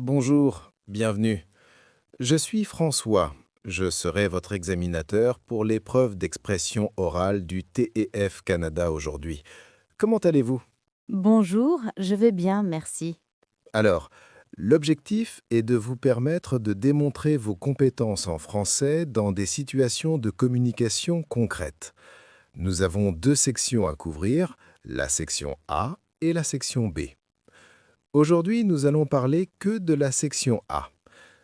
Bonjour, bienvenue. Je suis François. Je serai votre examinateur pour l'épreuve d'expression orale du TEF Canada aujourd'hui. Comment allez-vous? Bonjour, je vais bien, merci. Alors, l'objectif est de vous permettre de démontrer vos compétences en français dans des situations de communication concrètes. Nous avons deux sections à couvrir, la section A et la section B. Aujourd'hui, nous allons parler que de la section A.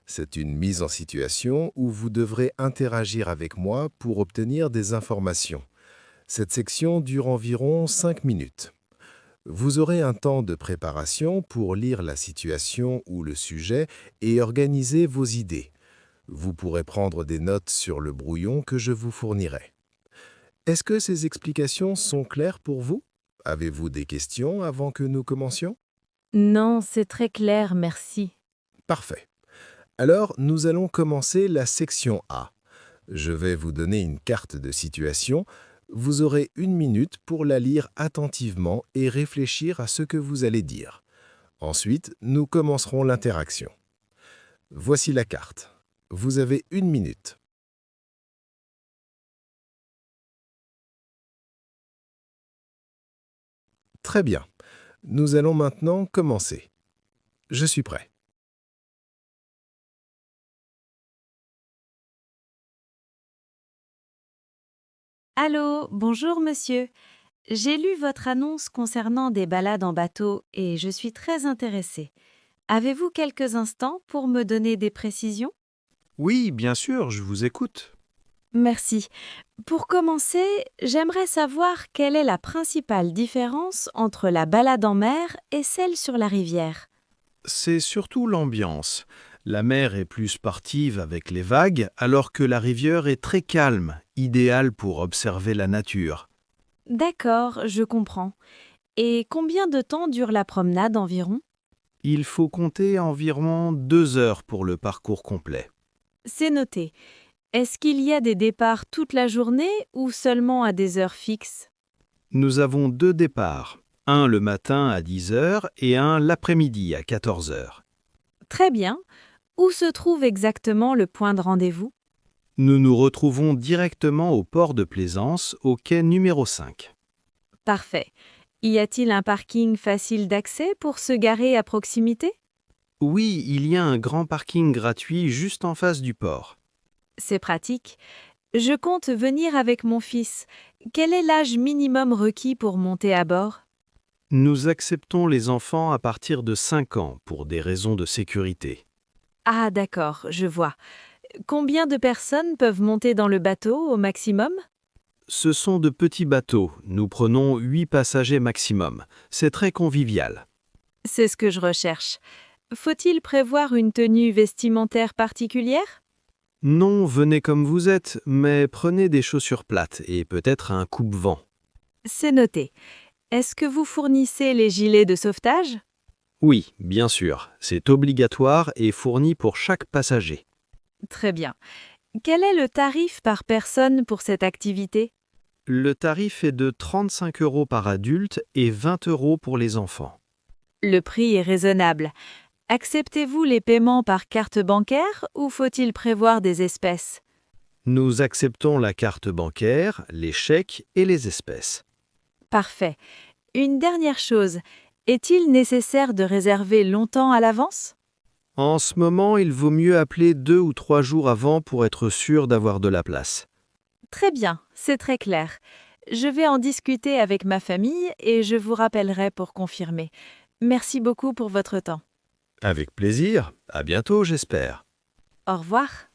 C'est une mise en situation où vous devrez interagir avec moi pour obtenir des informations. Cette section dure environ 5 minutes. Vous aurez un temps de préparation pour lire la situation ou le sujet et organiser vos idées. Vous pourrez prendre des notes sur le brouillon que je vous fournirai. Est-ce que ces explications sont claires pour vous? Avez-vous des questions avant que nous commencions? Non, c'est très clair, merci. Parfait. Alors, nous allons commencer la section A. Je vais vous donner une carte de situation. Vous aurez 1 minute pour la lire attentivement et réfléchir à ce que vous allez dire. Ensuite, nous commencerons l'interaction. Voici la carte. Vous avez 1 minute. Très bien. Nous allons maintenant commencer. Je suis prêt. Allô, bonjour monsieur. J'ai lu votre annonce concernant des balades en bateau et je suis très intéressée. Avez-vous quelques instants pour me donner des précisions? Oui, bien sûr, je vous écoute. Merci. Pour commencer, j'aimerais savoir quelle est la principale différence entre la balade en mer et celle sur la rivière. C'est surtout l'ambiance. La mer est plus sportive avec les vagues, alors que la rivière est très calme, idéale pour observer la nature. D'accord, je comprends. Et combien de temps dure la promenade environ? Il faut compter environ 2 heures pour le parcours complet. C'est noté. Est-ce qu'il y a des départs toute la journée ou seulement à des heures fixes? Nous avons 2 départs, un le matin à 10 heures et un l'après-midi à 14 heures. Très bien. Où se trouve exactement le point de rendez-vous? Nous nous retrouvons directement au port de Plaisance, au quai numéro 5. Parfait. Y a-t-il un parking facile d'accès pour se garer à proximité? Oui, il y a un grand parking gratuit juste en face du port. C'est pratique. Je compte venir avec mon fils. Quel est l'âge minimum requis pour monter à bord? Nous acceptons les enfants à partir de 5 ans pour des raisons de sécurité. Ah d'accord, je vois. Combien de personnes peuvent monter dans le bateau au maximum? Ce sont de petits bateaux, nous prenons 8 passagers maximum. C'est très convivial. C'est ce que je recherche. Faut-il prévoir une tenue vestimentaire particulière? Non, venez comme vous êtes, mais prenez des chaussures plates et peut-être un coupe-vent. C'est noté. Est-ce que vous fournissez les gilets de sauvetage? Oui, bien sûr, c'est obligatoire et fourni pour chaque passager. Très bien. Quel est le tarif par personne pour cette activité? Le tarif est de 35 € par adulte et 20 € pour les enfants. Le prix est raisonnable. Acceptez-vous les paiements par carte bancaire ou faut-il prévoir des espèces? Nous acceptons la carte bancaire, les chèques et les espèces. Parfait. Une dernière chose. Est-il nécessaire de réserver longtemps à l'avance? En ce moment, il vaut mieux appeler 2 ou 3 jours avant pour être sûr d'avoir de la place. Très bien, c'est très clair. Je vais en discuter avec ma famille et je vous rappellerai pour confirmer. Merci beaucoup pour votre temps. Avec plaisir. À bientôt, j'espère. Au revoir.